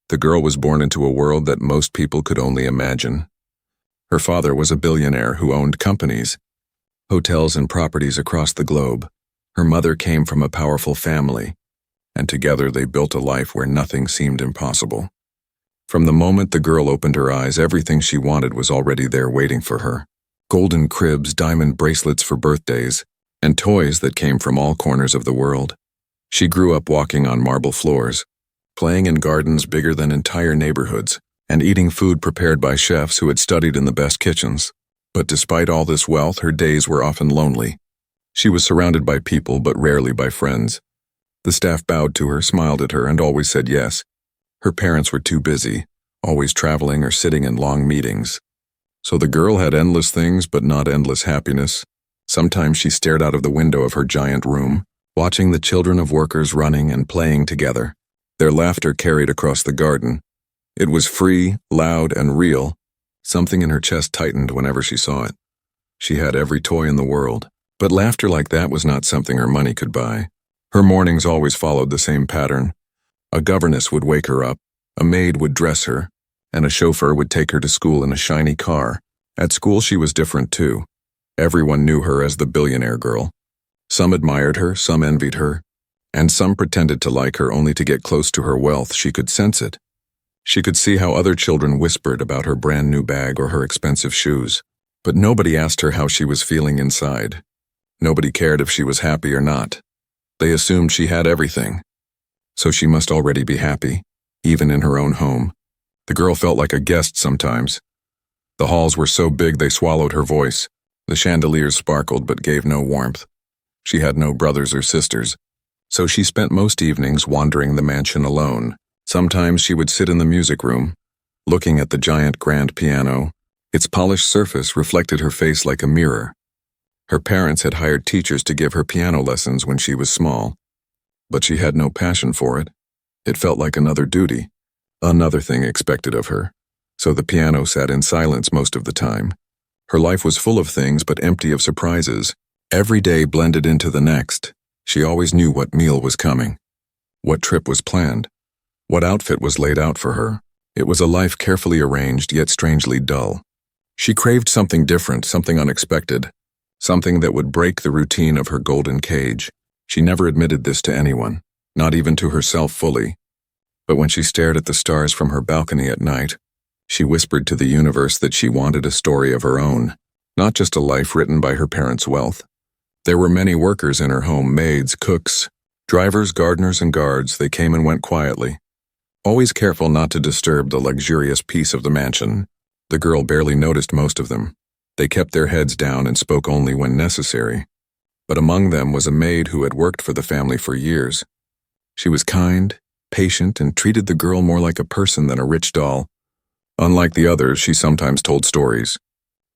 The girl was born into a world that most people could only imagine. Her father was a billionaire who owned companies, hotels and properties across the globe. Her mother came from a powerful family, and together they built a life where nothing seemed impossible. From the moment the girl opened her eyes, everything she wanted was already there waiting for her. Golden cribs, diamond bracelets for birthdays, and toys that came from all corners of the world. She grew up walking on marble floors, playing in gardens bigger than entire neighborhoods, and eating food prepared by chefs who had studied in the best kitchens. But despite all this wealth, her days were often lonely. She was surrounded by people, but rarely by friends. The staff bowed to her, smiled at her, and always said yes. Her parents were too busy, always traveling or sitting in long meetings. So the girl had endless things, but not endless happiness. Sometimes she stared out of the window of her giant room, watching the children of workers running and playing together. Their laughter carried across the garden. It was free, loud, and real. Something in her chest tightened whenever she saw it. She had every toy in the world, but laughter like that was not something her money could buy. Her mornings always followed the same pattern. A governess would wake her up, a maid would dress her, and a chauffeur would take her to school in a shiny car. At school she was different too. Everyone knew her as the billionaire girl. Some admired her, some envied her, and some pretended to like her only to get close to her wealth. She could sense it. She could see how other children whispered about her brand new bag or her expensive shoes. But nobody asked her how she was feeling inside. Nobody cared if she was happy or not. They assumed she had everything. So she must already be happy, even in her own home. The girl felt like a guest sometimes. The halls were so big they swallowed her voice. The chandeliers sparkled but gave no warmth. She had no brothers or sisters, so she spent most evenings wandering the mansion alone. Sometimes she would sit in the music room, looking at the giant grand piano. Its polished surface reflected her face like a mirror. Her parents had hired teachers to give her piano lessons when she was small, but she had no passion for it. It felt like another duty, another thing expected of her. So the piano sat in silence most of the time. Her life was full of things but empty of surprises. Every day blended into the next. She always knew what meal was coming, what trip was planned, what outfit was laid out for her. It was a life carefully arranged yet strangely dull. She craved something different, something unexpected, something that would break the routine of her golden cage. She never admitted this to anyone, not even to herself fully. But when she stared at the stars from her balcony at night, she whispered to the universe that she wanted a story of her own, not just a life written by her parents' wealth. There were many workers in her home, maids, cooks, drivers, gardeners, and guards. They came and went quietly, always careful not to disturb the luxurious peace of the mansion. The girl barely noticed most of them. They kept their heads down and spoke only when necessary. But among them was a maid who had worked for the family for years. She was kind, patient, and treated the girl more like a person than a rich doll. Unlike the others, she sometimes told stories,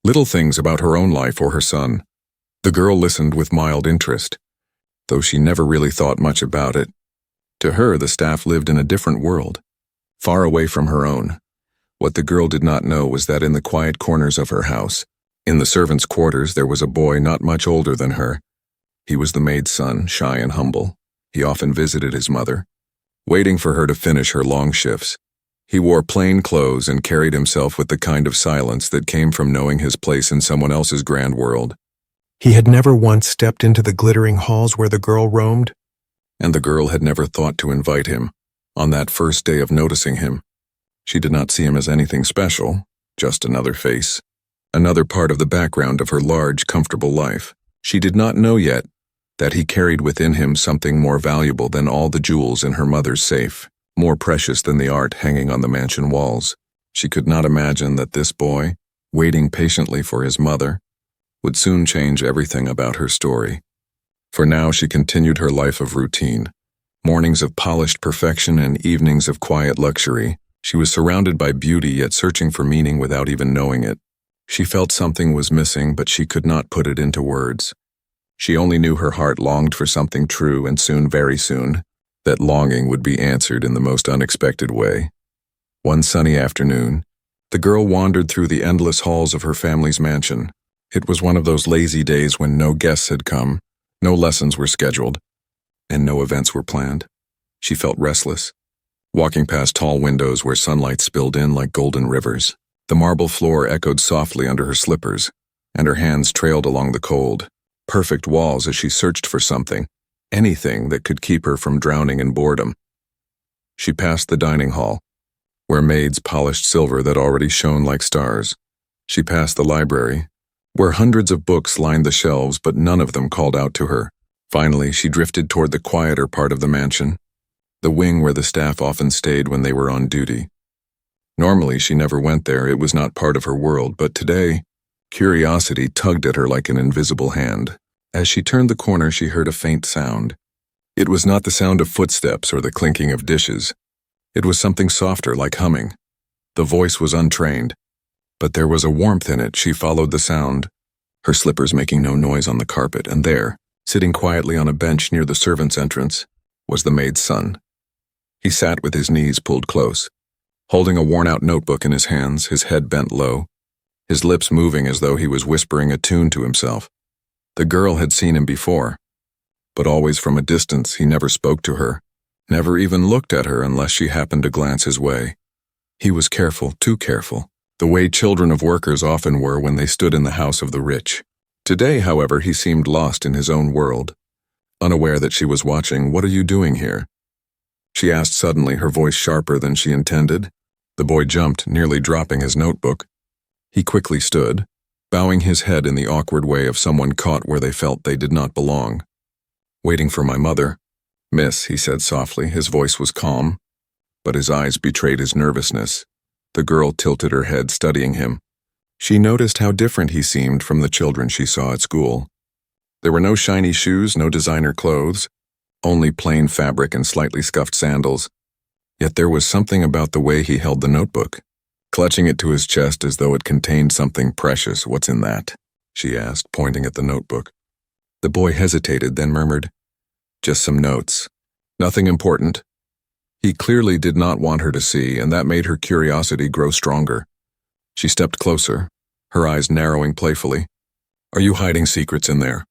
little things about her own life or her son. The girl listened with mild interest, though she never really thought much about it. To her, the staff lived in a different world, far away from her own. What the girl did not know was that in the quiet corners of her house, in the servants' quarters, there was a boy not much older than her. He was the maid's son, shy and humble. He often visited his mother, waiting for her to finish her long shifts. He wore plain clothes and carried himself with the kind of silence that came from knowing his place in someone else's grand world. He had never once stepped into the glittering halls where the girl roamed, and the girl had never thought to invite him. On that first day of noticing him, she did not see him as anything special, just another face, another part of the background of her large, comfortable life. She did not know yet that he carried within him something more valuable than all the jewels in her mother's safe, more precious than the art hanging on the mansion walls. She could not imagine that this boy, waiting patiently for his mother, would soon change everything about her story. For now she continued her life of routine, mornings of polished perfection and evenings of quiet luxury. She was surrounded by beauty yet searching for meaning without even knowing it. She felt something was missing, but she could not put it into words. She only knew her heart longed for something true, and soon, very soon, that longing would be answered in the most unexpected way. One sunny afternoon, the girl wandered through the endless halls of her family's mansion. It was one of those lazy days when no guests had come, no lessons were scheduled, and no events were planned. She felt restless, walking past tall windows where sunlight spilled in like golden rivers. The marble floor echoed softly under her slippers, and her hands trailed along the cold, perfect walls as she searched for something, anything that could keep her from drowning in boredom. She passed the dining hall, where maids polished silver that already shone like stars. She passed the library, where hundreds of books lined the shelves but none of them called out to her. Finally, she drifted toward the quieter part of the mansion, the wing where the staff often stayed when they were on duty. Normally, she never went there, it was not part of her world, but today, curiosity tugged at her like an invisible hand. As she turned the corner, she heard a faint sound. It was not the sound of footsteps or the clinking of dishes. It was something softer, like humming. The voice was untrained, but there was a warmth in it. She followed the sound, her slippers making no noise on the carpet, and there, sitting quietly on a bench near the servants' entrance, was the maid's son. He sat with his knees pulled close, holding a worn-out notebook in his hands, his head bent low, his lips moving as though he was whispering a tune to himself. The girl had seen him before, but always from a distance. He never spoke to her, never even looked at her unless she happened to glance his way. He was careful, too careful, the way children of workers often were when they stood in the house of the rich. Today, however, he seemed lost in his own world, unaware that she was watching. "What are you doing here?" she asked suddenly, her voice sharper than she intended. The boy jumped, nearly dropping his notebook. He quickly stood, bowing his head in the awkward way of someone caught where they felt they did not belong. "Waiting for my mother." "Miss," he said softly. His voice was calm, but his eyes betrayed his nervousness. The girl tilted her head, studying him. She noticed how different he seemed from the children she saw at school. There were no shiny shoes, no designer clothes, only plain fabric and slightly scuffed sandals. Yet there was something about the way he held the notebook, clutching it to his chest as though it contained something precious. "What's in that?" she asked, pointing at the notebook. The boy hesitated, then murmured, "Just some notes. Nothing important." He clearly did not want her to see, and that made her curiosity grow stronger. She stepped closer, her eyes narrowing playfully. "Are you hiding secrets in there?"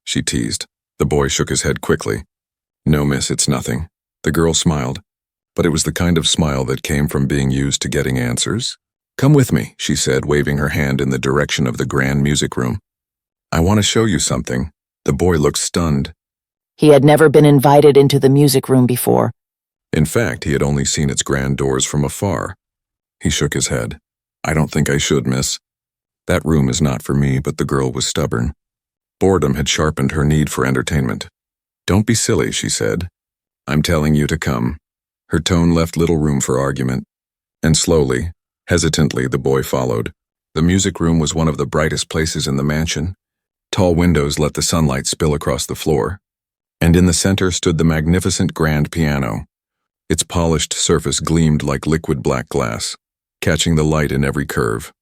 she teased. The boy shook his head quickly. "No, miss, it's nothing." The girl smiled, but it was the kind of smile that came from being used to getting answers. "Come with me," she said, waving her hand in the direction of the grand music room. "I want to show you something." The boy looked stunned. He had never been invited into the music room before. In fact, he had only seen its grand doors from afar. He shook his head. "I don't think I should, miss. That room is not for me," but the girl was stubborn. Boredom had sharpened her need for entertainment. "Don't be silly," she said. "I'm telling you to come." Her tone left little room for argument, and slowly, hesitantly, the boy followed. The music room was one of the brightest places in the mansion. Tall windows let the sunlight spill across the floor, and in the center stood the magnificent grand piano. Its polished surface gleamed like liquid black glass, catching the light in every curve.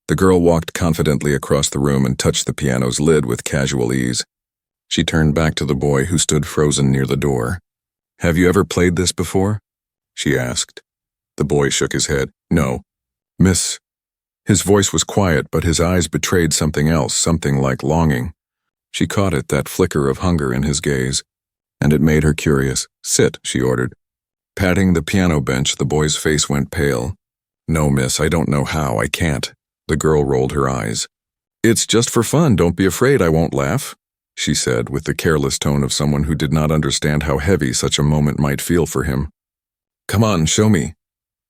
The girl walked confidently across the room and touched the piano's lid with casual ease. She turned back to the boy who stood frozen near the door. "Have you ever played this before?" she asked. The boy shook his head. "No, miss." His voice was quiet, but his eyes betrayed something else, something like longing. She caught it, that flicker of hunger in his gaze, and it made her curious. "Sit," she ordered. Patting the piano bench, the boy's face went pale. "No, miss, I don't know how. I can't." The girl rolled her eyes. "It's just for fun. Don't be afraid. I won't laugh," she said, with the careless tone of someone who did not understand how heavy such a moment might feel for him. "Come on, show me."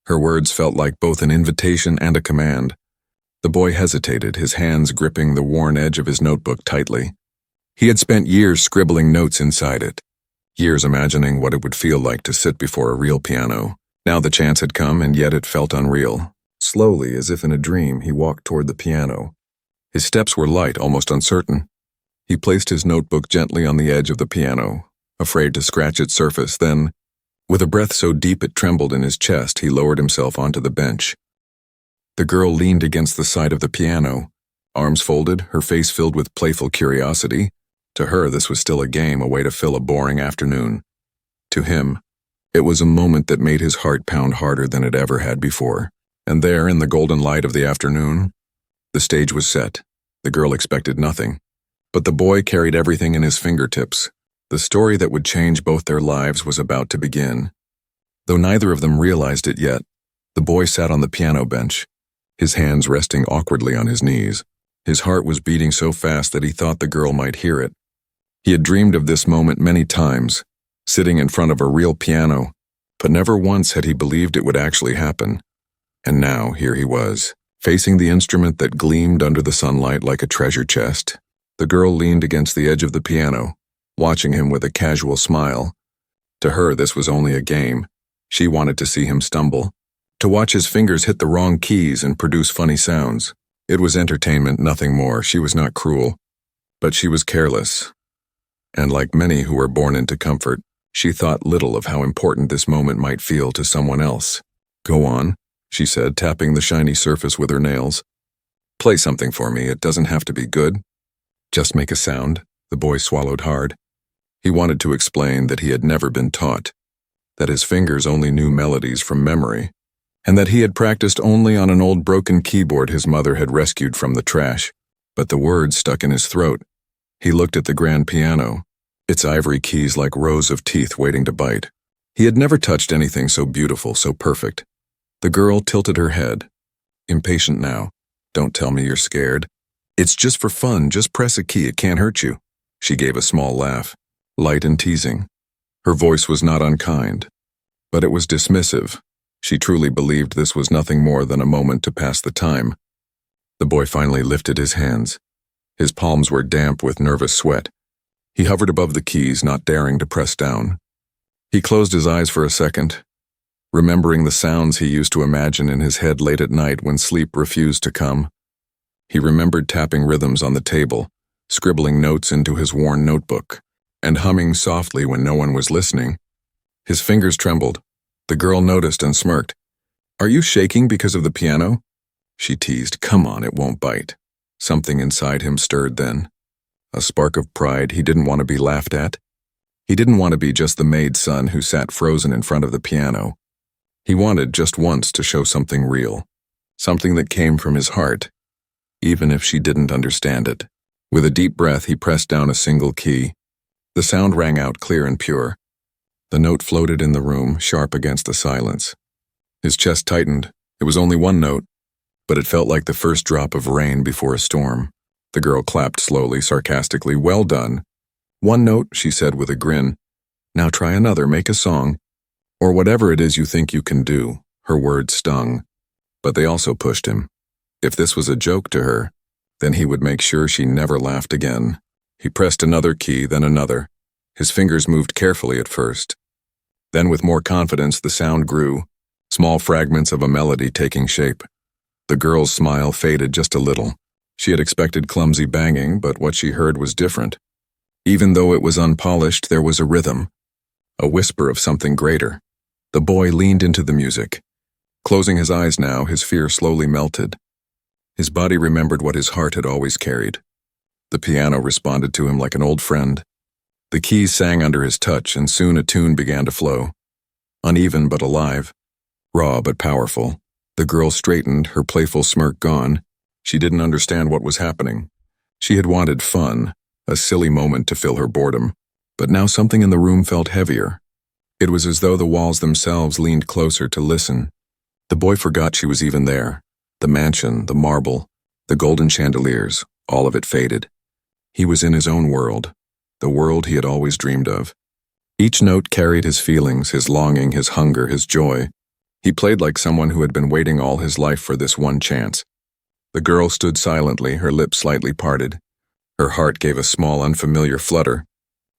Her words felt like both an invitation and a command. The boy hesitated, his hands gripping the worn edge of his notebook tightly. He had spent years scribbling notes inside it, years imagining what it would feel like to sit before a real piano. Now the chance had come, and yet it felt unreal. Slowly, as if in a dream, he walked toward the piano. His steps were light, almost uncertain. He placed his notebook gently on the edge of the piano, afraid to scratch its surface. Then, with a breath so deep it trembled in his chest, he lowered himself onto the bench. The girl leaned against the side of the piano, arms folded, her face filled with playful curiosity. To her, this was still a game, a way to fill a boring afternoon. To him, it was a moment that made his heart pound harder than it ever had before. And there, in the golden light of the afternoon, the stage was set. The girl expected nothing, but the boy carried everything in his fingertips. The story that would change both their lives was about to begin. Though neither of them realized it yet, the boy sat on the piano bench, his hands resting awkwardly on his knees. His heart was beating so fast that he thought the girl might hear it. He had dreamed of this moment many times, sitting in front of a real piano, but never once had he believed it would actually happen. And now, here he was, facing the instrument that gleamed under the sunlight like a treasure chest. The girl leaned against the edge of the piano, watching him with a casual smile. To her, this was only a game. She wanted to see him stumble, to watch his fingers hit the wrong keys and produce funny sounds. It was entertainment, nothing more. She was not cruel, but she was careless. And like many who were born into comfort, she thought little of how important this moment might feel to someone else. "Go on," she said, tapping the shiny surface with her nails. "Play something for me. It doesn't have to be good. Just make a sound." The boy swallowed hard. He wanted to explain that he had never been taught, that his fingers only knew melodies from memory, and that he had practiced only on an old broken keyboard his mother had rescued from the trash. But the words stuck in his throat. He looked at the grand piano, its ivory keys like rows of teeth waiting to bite. He had never touched anything so beautiful, so perfect. The girl tilted her head. "Impatient now. Don't tell me you're scared. It's just for fun. Just press a key. It can't hurt you." She gave a small laugh, light and teasing. Her voice was not unkind, but it was dismissive. She truly believed this was nothing more than a moment to pass the time. The boy finally lifted his hands. His palms were damp with nervous sweat. He hovered above the keys, not daring to press down. He closed his eyes for a second, remembering the sounds he used to imagine in his head late at night when sleep refused to come. He remembered tapping rhythms on the table, scribbling notes into his worn notebook, and humming softly when no one was listening. His fingers trembled. The girl noticed and smirked. "Are you shaking because of the piano?" She teased. "Come on, it won't bite." Something inside him stirred then. A spark of pride. He didn't want to be laughed at. He didn't want to be just the maid's son who sat frozen in front of the piano. He wanted just once to show something real, something that came from his heart, even if she didn't understand it. With a deep breath, he pressed down a single key. The sound rang out clear and pure. The note floated in the room, sharp against the silence. His chest tightened. It was only one note, but it felt like the first drop of rain before a storm. The girl clapped slowly, sarcastically. "Well done." "One note," she said with a grin. "Now try another, make a song. Or whatever it is you think you can do." Her words stung, but they also pushed him. If this was a joke to her, then he would make sure she never laughed again. He pressed another key, then another. His fingers moved carefully at first. Then with more confidence the sound grew, small fragments of a melody taking shape. The girl's smile faded just a little. She had expected clumsy banging, but what she heard was different. Even though it was unpolished, there was a rhythm, a whisper of something greater. The boy leaned into the music. Closing his eyes now, his fear slowly melted. His body remembered what his heart had always carried. The piano responded to him like an old friend. The keys sang under his touch, and soon a tune began to flow. Uneven but alive, raw but powerful. The girl straightened, her playful smirk gone. She didn't understand what was happening. She had wanted fun, a silly moment to fill her boredom, but now something in the room felt heavier. It was as though the walls themselves leaned closer to listen. The boy forgot she was even there. The mansion, the marble, the golden chandeliers, all of it faded. He was in his own world, the world he had always dreamed of. Each note carried his feelings, his longing, his hunger, his joy. He played like someone who had been waiting all his life for this one chance. The girl stood silently, her lips slightly parted. Her heart gave a small, unfamiliar flutter.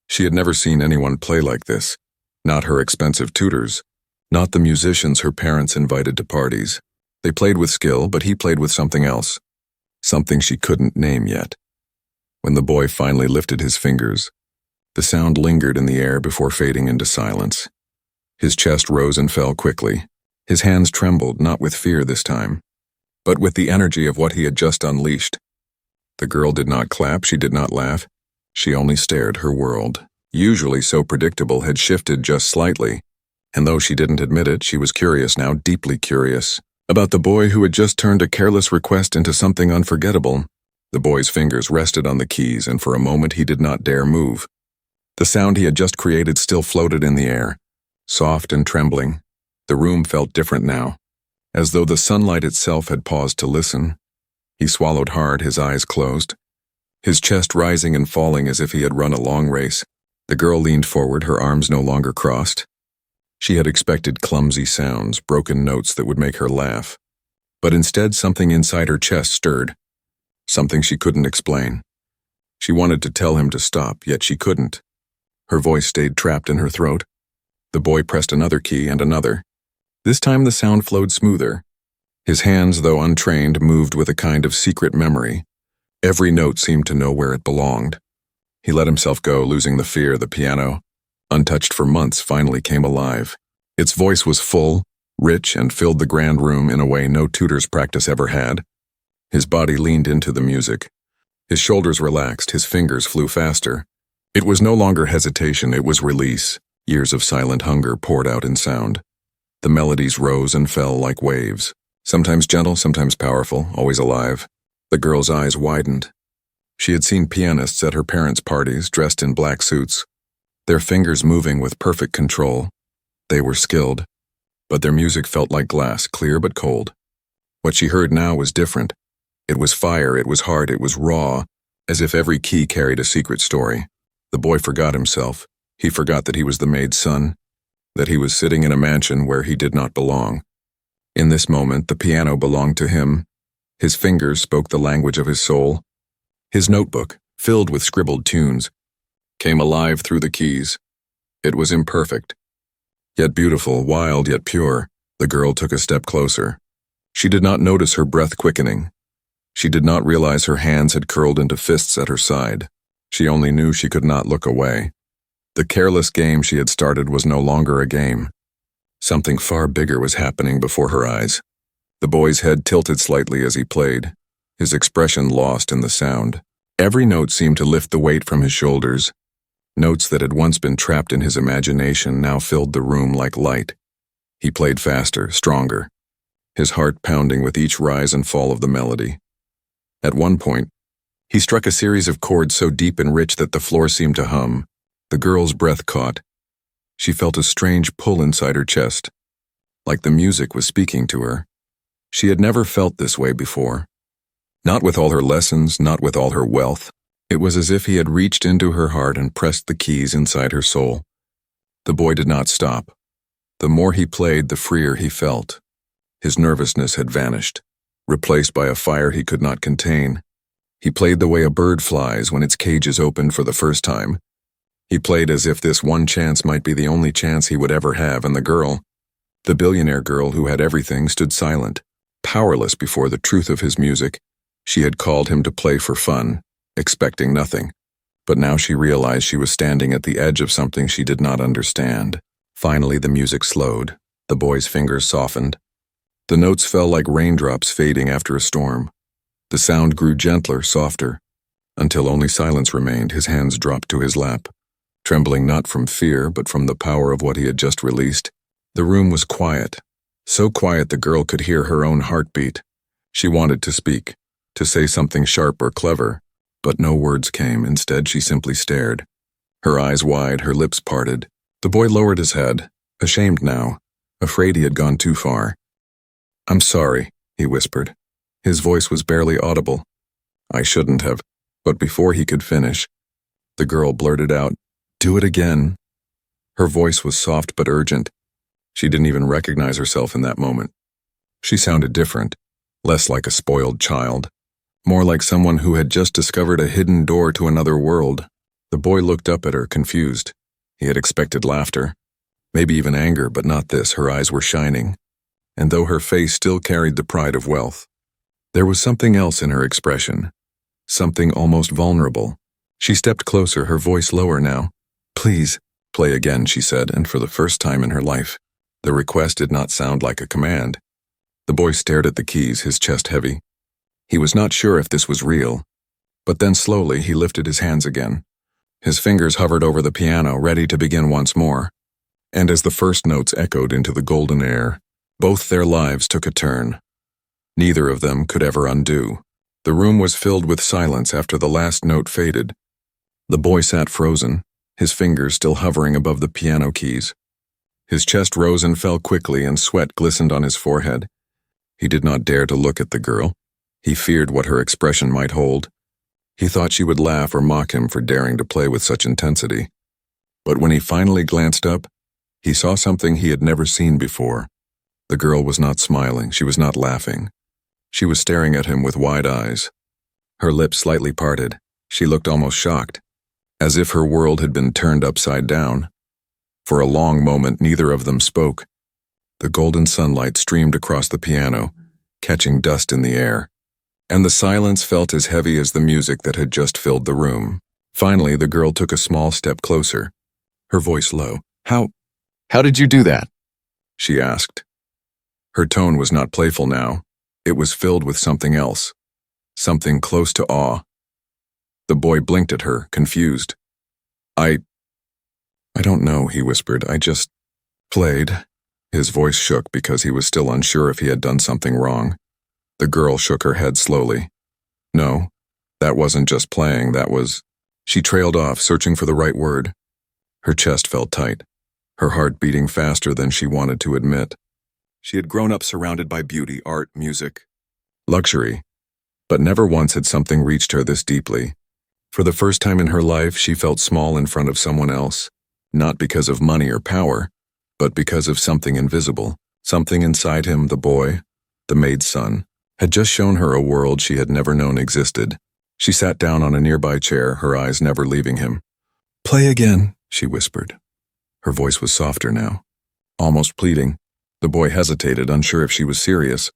She had never seen anyone play like this. Not her expensive tutors, not the musicians her parents invited to parties. They played with skill, but he played with something else, something she couldn't name yet. When the boy finally lifted his fingers, the sound lingered in the air before fading into silence. His chest rose and fell quickly. His hands trembled, not with fear this time, but with the energy of what he had just unleashed. The girl did not clap, she did not laugh. She only stared. Her world, usually so predictable, had shifted just slightly. And though she didn't admit it, she was curious now, deeply curious, about the boy who had just turned a careless request into something unforgettable. The boy's fingers rested on the keys, and for a moment he did not dare move. The sound he had just created still floated in the air, soft and trembling. The room felt different now, as though the sunlight itself had paused to listen. He swallowed hard, his eyes closed, his chest rising and falling as if he had run a long race. The girl leaned forward, her arms no longer crossed. She had expected clumsy sounds, broken notes that would make her laugh. But instead something inside her chest stirred, something she couldn't explain. She wanted to tell him to stop, yet she couldn't. Her voice stayed trapped in her throat. The boy pressed another key and another. This time the sound flowed smoother. His hands, though untrained, moved with a kind of secret memory. Every note seemed to know where it belonged. He let himself go, losing the fear. The piano, untouched for months, finally came alive. Its voice was full, rich, and filled the grand room in a way no tutor's practice ever had. His body leaned into the music. His shoulders relaxed, his fingers flew faster. It was no longer hesitation, it was release. Years of silent hunger poured out in sound. The melodies rose and fell like waves, sometimes gentle, sometimes powerful, always alive. The girl's eyes widened. She had seen pianists at her parents' parties, dressed in black suits, their fingers moving with perfect control. They were skilled, but their music felt like glass, clear but cold. What she heard now was different. It was fire, it was hard, it was raw, as if every key carried a secret story. The boy forgot himself. He forgot that he was the maid's son, that he was sitting in a mansion where he did not belong. In this moment, the piano belonged to him. His fingers spoke the language of his soul. His notebook, filled with scribbled tunes, came alive through the keys. It was imperfect, yet beautiful, wild yet pure. The girl took a step closer. She did not notice her breath quickening. She did not realize her hands had curled into fists at her side. She only knew she could not look away. The careless game she had started was no longer a game. Something far bigger was happening before her eyes. The boy's head tilted slightly as he played, his expression lost in the sound. Every note seemed to lift the weight from his shoulders. Notes that had once been trapped in his imagination now filled the room like light. He played faster, stronger, his heart pounding with each rise and fall of the melody. At one point, he struck a series of chords so deep and rich that the floor seemed to hum. The girl's breath caught. She felt a strange pull inside her chest, like the music was speaking to her. She had never felt this way before. Not with all her lessons, not with all her wealth. It was as if he had reached into her heart and pressed the keys inside her soul. The boy did not stop. The more he played, the freer he felt. His nervousness had vanished, replaced by a fire he could not contain. He played the way a bird flies when its cage is opened for the first time. He played as if this one chance might be the only chance he would ever have, and the girl, the billionaire girl who had everything, stood silent, powerless before the truth of his music. She had called him to play for fun, expecting nothing. But now she realized she was standing at the edge of something she did not understand. Finally, the music slowed. The boy's fingers softened. The notes fell like raindrops fading after a storm. The sound grew gentler, softer, until only silence remained. His hands dropped to his lap, trembling not from fear, but from the power of what he had just released. The room was quiet, so quiet the girl could hear her own heartbeat. She wanted to speak, to say something sharp or clever, but no words came. Instead, she simply stared, her eyes wide, her lips parted. The boy lowered his head, ashamed now, afraid he had gone too far. "I'm sorry," he whispered. His voice was barely audible. "I shouldn't have." But before he could finish, the girl blurted out, "Do it again." Her voice was soft but urgent. She didn't even recognize herself in that moment. She sounded different, less like a spoiled child, more like someone who had just discovered a hidden door to another world. The boy looked up at her, confused. He had expected laughter, maybe even anger, but not this. Her eyes were shining, and though her face still carried the pride of wealth, there was something else in her expression, something almost vulnerable. She stepped closer, her voice lower now. "Please, play again," she said, and for the first time in her life, the request did not sound like a command. The boy stared at the keys, his chest heavy. He was not sure if this was real, but then slowly he lifted his hands again. His fingers hovered over the piano, ready to begin once more. And as the first notes echoed into the golden air, both their lives took a turn. Neither of them could ever undo. The room was filled with silence after the last note faded. The boy sat frozen, his fingers still hovering above the piano keys. His chest rose and fell quickly, and sweat glistened on his forehead. He did not dare to look at the girl. He feared what her expression might hold. He thought she would laugh or mock him for daring to play with such intensity. But when he finally glanced up, he saw something he had never seen before. The girl was not smiling. She was not laughing. She was staring at him with wide eyes. Her lips slightly parted. She looked almost shocked, as if her world had been turned upside down. For a long moment, neither of them spoke. The golden sunlight streamed across the piano, catching dust in the air, and the silence felt as heavy as the music that had just filled the room. Finally, the girl took a small step closer, her voice low. How did you do that?" she asked. Her tone was not playful now. It was filled with something else, something close to awe. The boy blinked at her, confused. I don't know," he whispered. "I just played." His voice shook because he was still unsure if he had done something wrong. The girl shook her head slowly. "No, that wasn't just playing, that was—" She trailed off, searching for the right word. Her chest felt tight, her heart beating faster than she wanted to admit. She had grown up surrounded by beauty, art, music, luxury, but never once had something reached her this deeply. For the first time in her life, she felt small in front of someone else, not because of money or power, but because of something invisible. Something inside him, the boy, the maid's son, had just shown her a world she had never known existed. She sat down on a nearby chair, her eyes never leaving him. "Play again," she whispered. Her voice was softer now, almost pleading. The boy hesitated, unsure if she was serious,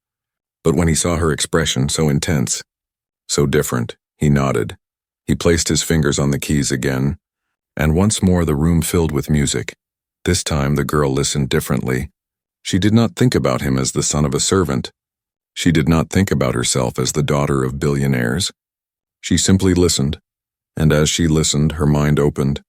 but when he saw her expression, so intense, so different, he nodded. He placed his fingers on the keys again, and once more the room filled with music. This time the girl listened differently. She did not think about him as the son of a servant. She did not think about herself as the daughter of billionaires. She simply listened, and as she listened, her mind opened.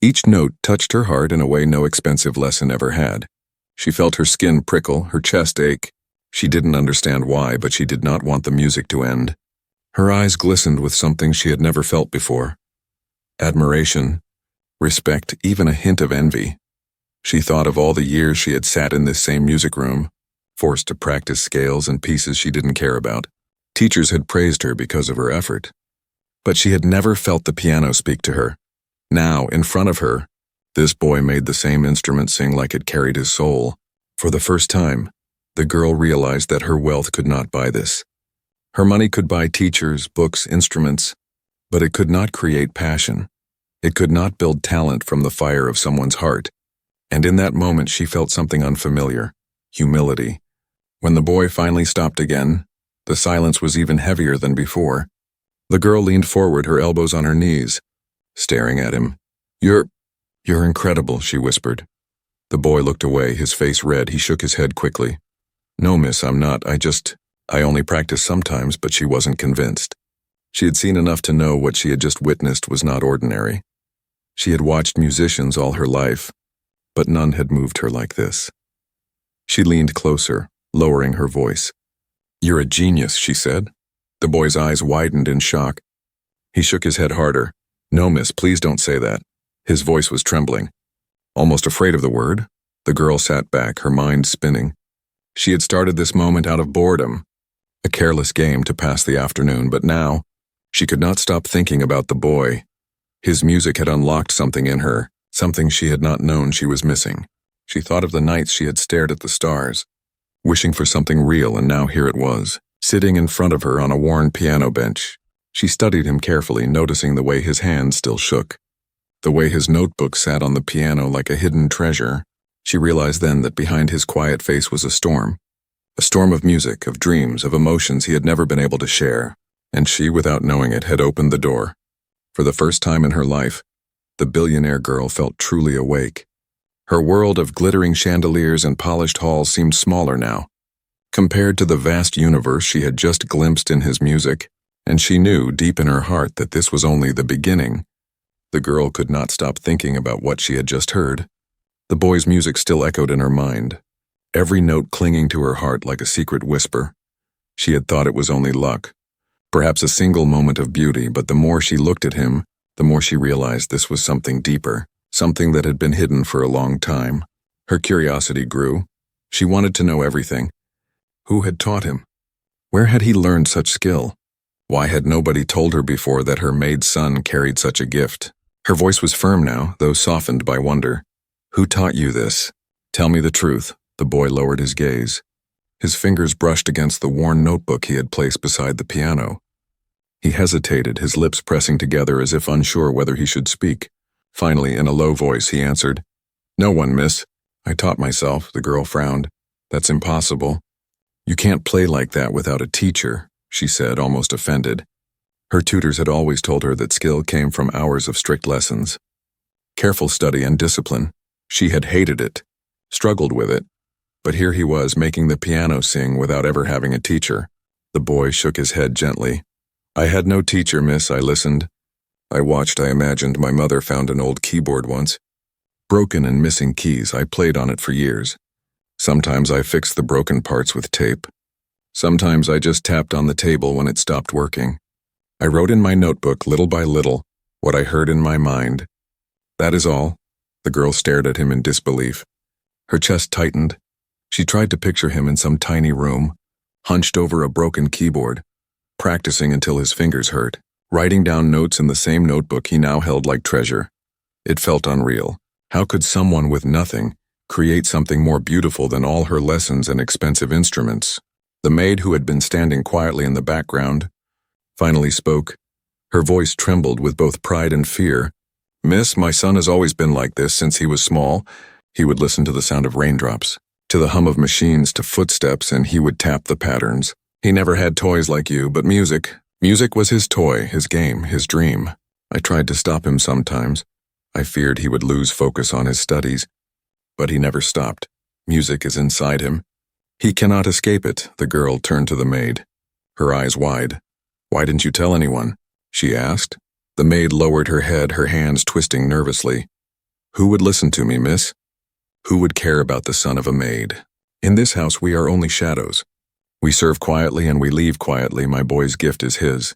Each note touched her heart in a way no expensive lesson ever had. She felt her skin prickle, her chest ache. She didn't understand why, but she did not want the music to end. Her eyes glistened with something she had never felt before. Admiration, respect, even a hint of envy. She thought of all the years she had sat in this same music room, forced to practice scales and pieces she didn't care about. Teachers had praised her because of her effort, but she had never felt the piano speak to her. Now, in front of her, this boy made the same instrument sing like it carried his soul. For the first time, the girl realized that her wealth could not buy this. Her money could buy teachers, books, instruments, but it could not create passion. It could not build talent from the fire of someone's heart. And in that moment, she felt something unfamiliar: humility. When the boy finally stopped again, the silence was even heavier than before. The girl leaned forward, her elbows on her knees, staring at him. You're incredible," she whispered. The boy looked away, his face red. He shook his head quickly. "No, miss, I'm not. I only practice sometimes," but she wasn't convinced. She had seen enough to know what she had just witnessed was not ordinary. She had watched musicians all her life, but none had moved her like this. She leaned closer, lowering her voice. "You're a genius," she said. The boy's eyes widened in shock. He shook his head harder. "No, miss, please don't say that." His voice was trembling. Almost afraid of the word, the girl sat back, her mind spinning. She had started this moment out of boredom, a careless game to pass the afternoon, but now, she could not stop thinking about the boy. His music had unlocked something in her, something she had not known she was missing. She thought of the nights she had stared at the stars, wishing for something real, and now here it was, sitting in front of her on a worn piano bench. She studied him carefully, noticing the way his hands still shook, the way his notebook sat on the piano like a hidden treasure. She realized then that behind his quiet face was a storm of music, of dreams, of emotions he had never been able to share, and she, without knowing it, had opened the door. For the first time in her life, the billionaire girl felt truly awake. Her world of glittering chandeliers and polished halls seemed smaller now, compared to the vast universe she had just glimpsed in his music, and she knew deep in her heart that this was only the beginning. The girl could not stop thinking about what she had just heard. The boy's music still echoed in her mind, every note clinging to her heart like a secret whisper. She had thought it was only luck, perhaps a single moment of beauty, but the more she looked at him, the more she realized this was something deeper, something that had been hidden for a long time. Her curiosity grew. She wanted to know everything. Who had taught him? Where had he learned such skill? Why had nobody told her before that her maid son carried such a gift? Her voice was firm now, though softened by wonder. Who taught you this? Tell me the truth. The boy lowered his gaze. His fingers brushed against the worn notebook he had placed beside the piano. He hesitated, his lips pressing together as if unsure whether he should speak. Finally, in a low voice, he answered, "No one, miss. I taught myself." The girl frowned. "That's impossible." "You can't play like that without a teacher," she said, almost offended. Her tutors had always told her that skill came from hours of strict lessons. Careful study and discipline. She had hated it, struggled with it. But here he was, making the piano sing without ever having a teacher. The boy shook his head gently. "I had no teacher, miss. I listened. I watched. I imagined. My mother found an old keyboard once. Broken and missing keys. I played on it for years. Sometimes I fixed the broken parts with tape. Sometimes I just tapped on the table when it stopped working. I wrote in my notebook, little by little, what I heard in my mind. That is all." The girl stared at him in disbelief. Her chest tightened. She tried to picture him in some tiny room, hunched over a broken keyboard, practicing until his fingers hurt, writing down notes in the same notebook he now held like treasure. It felt unreal. How could someone with nothing create something more beautiful than all her lessons and expensive instruments? The maid, who had been standing quietly in the background, finally spoke. Her voice trembled with both pride and fear. "Miss, my son has always been like this since he was small." He would listen to the sound of raindrops, to the hum of machines, to footsteps, and he would tap the patterns. He never had toys like you, but music. Music was his toy, his game, his dream. I tried to stop him sometimes. I feared he would lose focus on his studies. But he never stopped. Music is inside him. He cannot escape it. The girl turned to the maid, her eyes wide. "Why didn't you tell anyone?" she asked. The maid lowered her head, her hands twisting nervously. "Who would listen to me, miss? Who would care about the son of a maid? In this house we are only shadows. We serve quietly and we leave quietly. My boy's gift is his.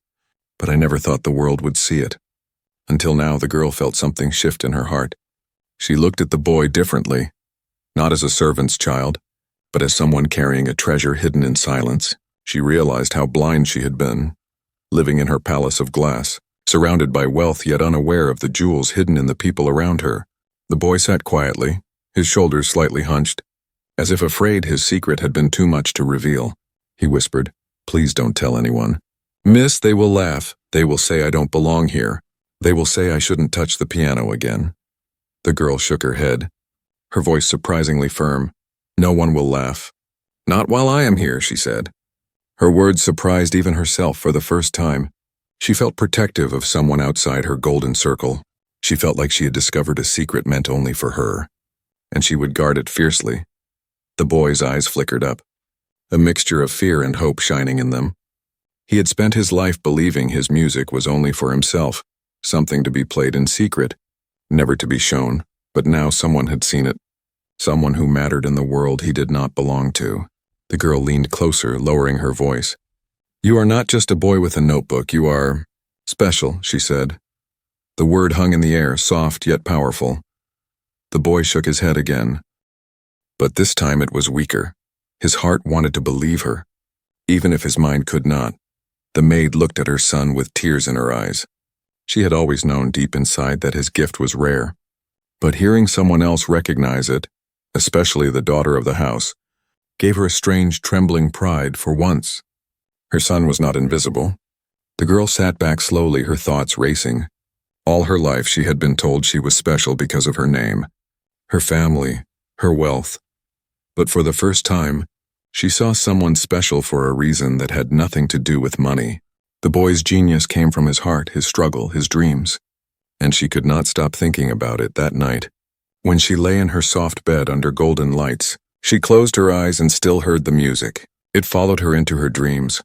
But I never thought the world would see it." Until now, the girl felt something shift in her heart. She looked at the boy differently, not as a servant's child, but as someone carrying a treasure hidden in silence. She realized how blind she had been, living in her palace of glass, surrounded by wealth yet unaware of the jewels hidden in the people around her. The boy sat quietly, his shoulders slightly hunched, as if afraid his secret had been too much to reveal. He whispered, "Please don't tell anyone. Miss, they will laugh. They will say I don't belong here. They will say I shouldn't touch the piano again." The girl shook her head, her voice surprisingly firm. "No one will laugh. Not while I am here," she said. Her words surprised even herself for the first time. She felt protective of someone outside her golden circle. She felt like she had discovered a secret meant only for her, and she would guard it fiercely. The boy's eyes flickered up, a mixture of fear and hope shining in them. He had spent his life believing his music was only for himself, something to be played in secret, never to be shown, but now someone had seen it, someone who mattered in the world he did not belong to. The girl leaned closer, lowering her voice. "You are not just a boy with a notebook, you are special," she said. The word hung in the air, soft yet powerful. The boy shook his head again, but this time it was weaker. His heart wanted to believe her, even if his mind could not. The maid looked at her son with tears in her eyes. She had always known deep inside that his gift was rare, but hearing someone else recognize it, especially the daughter of the house, gave her a strange, trembling pride for once. Her son was not invisible. The girl sat back slowly, her thoughts racing. All her life she had been told she was special because of her name, her family, her wealth. But for the first time, she saw someone special for a reason that had nothing to do with money. The boy's genius came from his heart, his struggle, his dreams. And she could not stop thinking about it that night. When she lay in her soft bed under golden lights, she closed her eyes and still heard the music. It followed her into her dreams,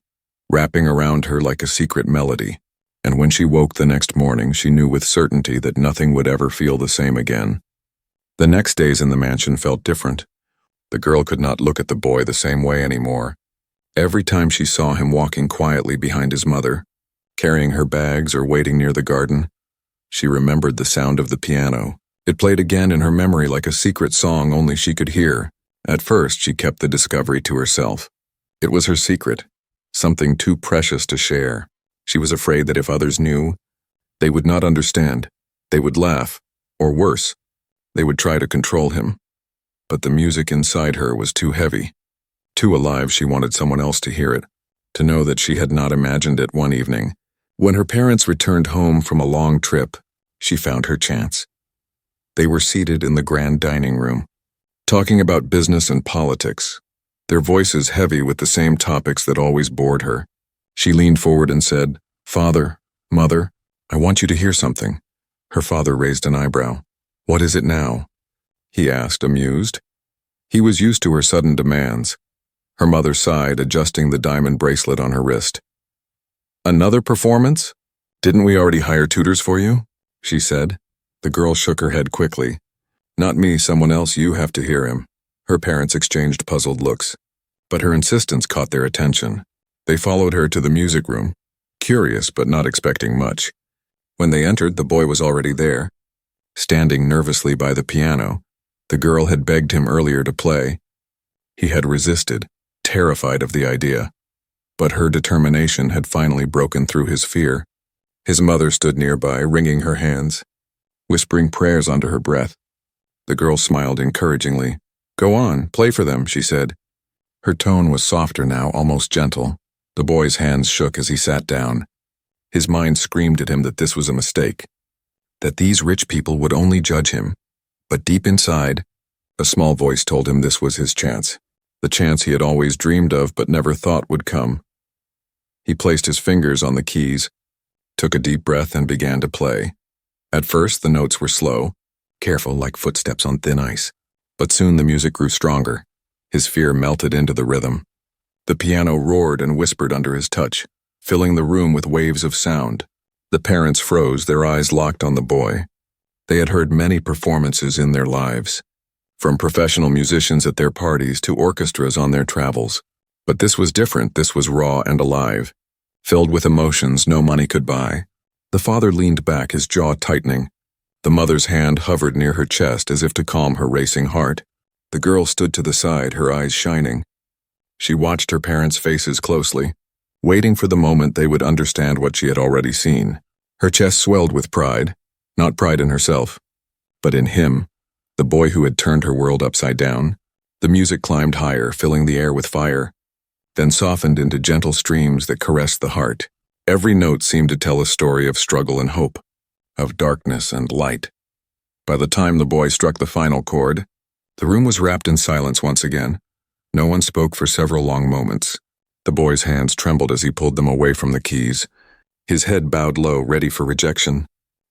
wrapping around her like a secret melody. And when she woke the next morning, she knew with certainty that nothing would ever feel the same again. The next days in the mansion felt different. The girl could not look at the boy the same way anymore. Every time she saw him walking quietly behind his mother, carrying her bags or waiting near the garden, she remembered the sound of the piano, It played again in her memory like a secret song only she could hear. At first, she kept the discovery to herself. It was her secret, something too precious to share. She was afraid that if others knew, they would not understand. They would laugh, or worse, they would try to control him. But the music inside her was too heavy. Too alive, she wanted someone else to hear it, to know that she had not imagined it one evening. When her parents returned home from a long trip, she found her chance. They were seated in the grand dining room, talking about business and politics, their voices heavy with the same topics that always bored her. She leaned forward and said, "Father, Mother, I want you to hear something." Her father raised an eyebrow. "What is it now?" he asked, amused. He was used to her sudden demands. Her mother sighed, adjusting the diamond bracelet on her wrist. "Another performance? Didn't we already hire tutors for you?" she said. The girl shook her head quickly. "Not me, someone else. You have to hear him." Her parents exchanged puzzled looks, but her insistence caught their attention. They followed her to the music room, curious but not expecting much. When they entered, the boy was already there, standing nervously by the piano. The girl had begged him earlier to play. He had resisted, terrified of the idea, but her determination had finally broken through his fear. His mother stood nearby, wringing her hands, whispering prayers under her breath. The girl smiled encouragingly. "Go on, play for them," she said. Her tone was softer now, almost gentle. The boy's hands shook as he sat down. His mind screamed at him that this was a mistake, that these rich people would only judge him. But deep inside, a small voice told him this was his chance, the chance he had always dreamed of but never thought would come. He placed his fingers on the keys, took a deep breath, and began to play. At first, the notes were slow, careful like footsteps on thin ice. But soon the music grew stronger. His fear melted into the rhythm. The piano roared and whispered under his touch, filling the room with waves of sound. The parents froze, their eyes locked on the boy. They had heard many performances in their lives, from professional musicians at their parties to orchestras on their travels. But this was different. This was raw and alive, filled with emotions no money could buy. The father leaned back, his jaw tightening. The mother's hand hovered near her chest as if to calm her racing heart. The girl stood to the side, her eyes shining. She watched her parents' faces closely, waiting for the moment they would understand what she had already seen. Her chest swelled with pride, not pride in herself, but in him, the boy who had turned her world upside down. The music climbed higher, filling the air with fire, then softened into gentle streams that caressed the heart. Every note seemed to tell a story of struggle and hope, of darkness and light. By the time the boy struck the final chord, the room was wrapped in silence once again. No one spoke for several long moments. The boy's hands trembled as he pulled them away from the keys. His head bowed low, ready for rejection.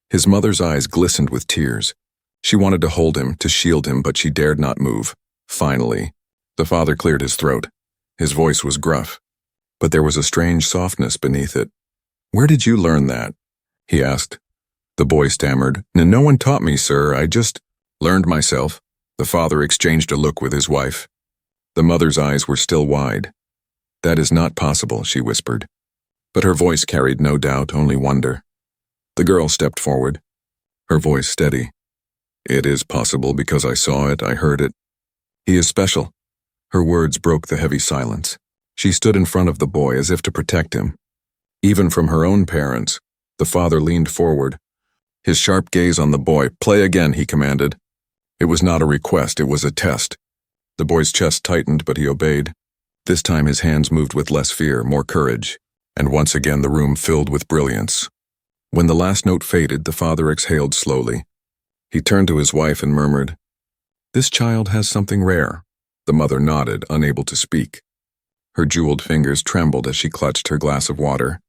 His mother's eyes glistened with tears. She wanted to hold him, to shield him, but she dared not move. Finally, the father cleared his throat. His voice was gruff, but there was a strange softness beneath it. "Where did you learn that?" he asked. The boy stammered, "No one taught me, sir. I just learned myself." The father exchanged a look with his wife. The mother's eyes were still wide. "That is not possible," she whispered. But her voice carried no doubt, only wonder. The girl stepped forward, her voice steady. "It is possible because I saw it, I heard it. He is special." Her words broke the heavy silence. She stood in front of the boy as if to protect him. Even from her own parents, the father leaned forward, his sharp gaze on the boy. "Play again," he commanded. It was not a request, it was a test. The boy's chest tightened, but he obeyed. This time his hands moved with less fear, more courage, and once again the room filled with brilliance. When the last note faded, the father exhaled slowly. He turned to his wife and murmured, "This child has something rare." The mother nodded, unable to speak. Her jeweled fingers trembled as she clutched her glass of water.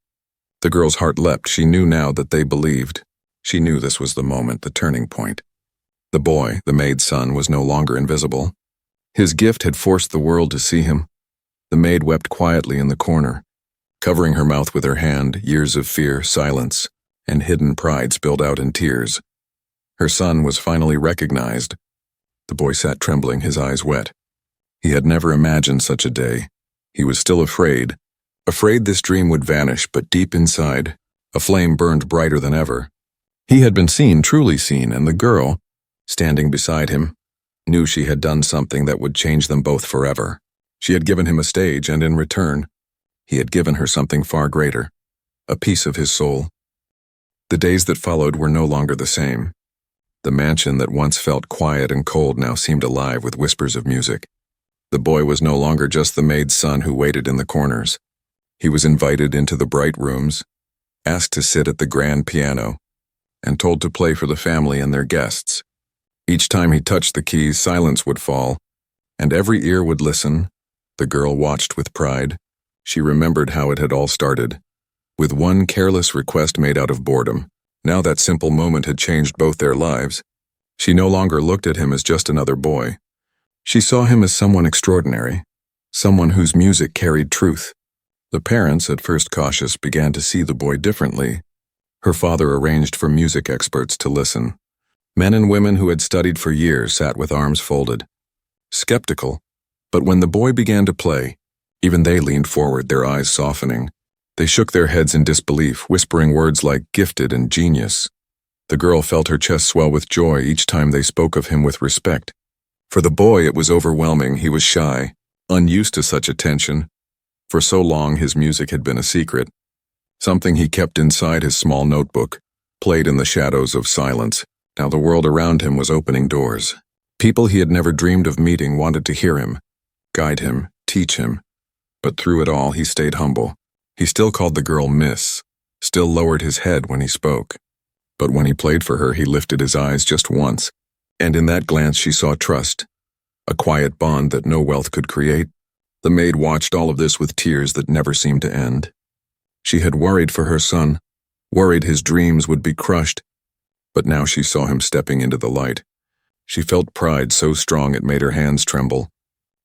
The girl's heart leapt. She knew now that they believed. She knew this was the moment, the turning point. The boy, the maid's son, was no longer invisible. His gift had forced the world to see him. The maid wept quietly in the corner, covering her mouth with her hand. Years of fear, silence, and hidden pride spilled out in tears. Her son was finally recognized. The boy sat trembling, his eyes wet. He had never imagined such a day. He was still afraid this dream would vanish, but deep inside, a flame burned brighter than ever. He had been seen, truly seen, and the girl, standing beside him, knew she had done something that would change them both forever. She had given him a stage, and in return, he had given her something far greater, a piece of his soul. The days that followed were no longer the same. The mansion that once felt quiet and cold now seemed alive with whispers of music. The boy was no longer just the maid's son who waited in the corners. He was invited into the bright rooms, asked to sit at the grand piano, and told to play for the family and their guests. Each time he touched the keys, silence would fall, and every ear would listen. The girl watched with pride. She remembered how it had all started, with one careless request made out of boredom. Now that simple moment had changed both their lives. She no longer looked at him as just another boy. She saw him as someone extraordinary, someone whose music carried truth. The parents, at first cautious, began to see the boy differently. Her father arranged for music experts to listen. Men and women who had studied for years sat with arms folded, skeptical. But when the boy began to play, even they leaned forward, their eyes softening. They shook their heads in disbelief, whispering words like gifted and genius. The girl felt her chest swell with joy each time they spoke of him with respect. For the boy, it was overwhelming. He was shy, unused to such attention. For so long, his music had been a secret, something he kept inside his small notebook, played in the shadows of silence. Now the world around him was opening doors. People he had never dreamed of meeting wanted to hear him, guide him, teach him. But through it all, he stayed humble. He still called the girl Miss, still lowered his head when he spoke. But when he played for her, he lifted his eyes just once, and in that glance she saw trust, a quiet bond that no wealth could create. The maid watched all of this with tears that never seemed to end. She had worried for her son, worried his dreams would be crushed, but now she saw him stepping into the light. She felt pride so strong it made her hands tremble.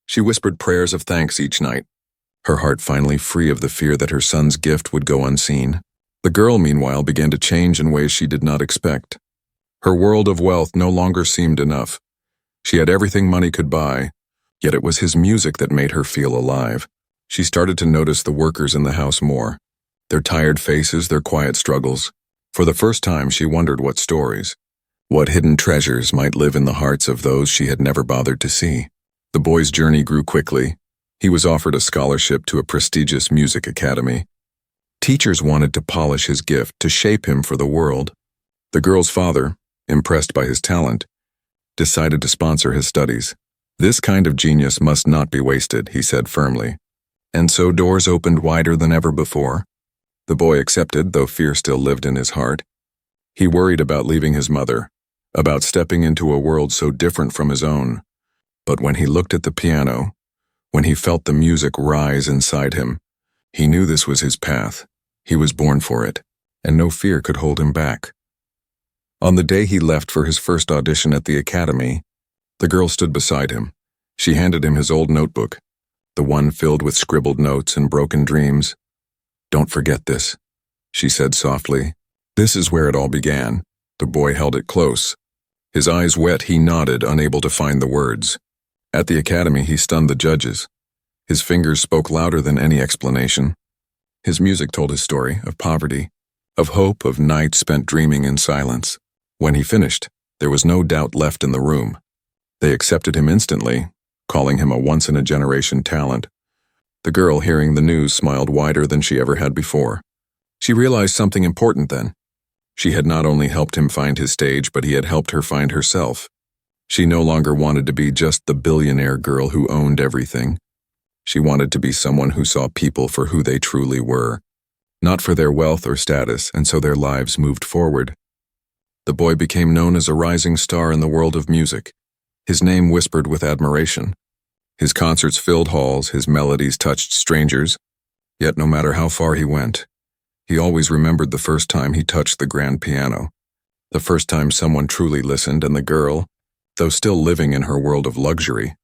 She whispered prayers of thanks each night, her heart finally free of the fear that her son's gift would go unseen. The girl, meanwhile, began to change in ways she did not expect. Her world of wealth no longer seemed enough. She had everything money could buy, yet it was his music that made her feel alive. She started to notice the workers in the house more, their tired faces, their quiet struggles. For the first time, she wondered what stories, what hidden treasures might live in the hearts of those she had never bothered to see. The boy's journey grew quickly. He was offered a scholarship to a prestigious music academy. Teachers wanted to polish his gift, to shape him for the world. The girl's father, impressed by his talent, decided to sponsor his studies. This kind of genius must not be wasted, he said firmly. And so doors opened wider than ever before. The boy accepted, though fear still lived in his heart. He worried about leaving his mother, about stepping into a world so different from his own. But when he looked at the piano, when he felt the music rise inside him, he knew this was his path. He was born for it, and no fear could hold him back. On the day he left for his first audition at the academy, the girl stood beside him. She handed him his old notebook, the one filled with scribbled notes and broken dreams. "Don't forget this," she said softly. This is where it all began. The boy held it close. His eyes wet, he nodded, unable to find the words. At the academy, he stunned the judges. His fingers spoke louder than any explanation. His music told his story of poverty, of hope, of nights spent dreaming in silence. When he finished, there was no doubt left in the room. They accepted him instantly, calling him a once-in-a-generation talent. The girl, hearing the news, smiled wider than she ever had before. She realized something important then. She had not only helped him find his stage, but he had helped her find herself. She no longer wanted to be just the billionaire girl who owned everything. She wanted to be someone who saw people for who they truly were, not for their wealth or status, and so their lives moved forward. The boy became known as a rising star in the world of music. His name whispered with admiration. His concerts filled halls, his melodies touched strangers. Yet no matter how far he went, he always remembered the first time he touched the grand piano, the first time someone truly listened, and the girl, though still living in her world of luxury,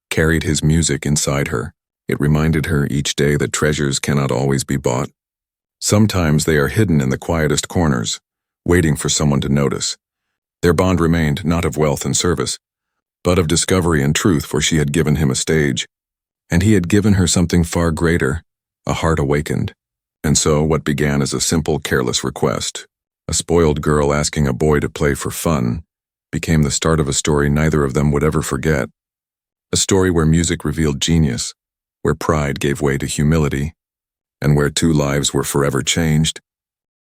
carried his music inside her. It reminded her each day that treasures cannot always be bought. Sometimes they are hidden in the quietest corners, waiting for someone to notice. Their bond remained not of wealth and service, but of discovery and truth, for she had given him a stage, and he had given her something far greater, a heart awakened. And so what began as a simple, careless request, a spoiled girl asking a boy to play for fun, became the start of a story neither of them would ever forget. A story where music revealed genius, where pride gave way to humility, and where two lives were forever changed,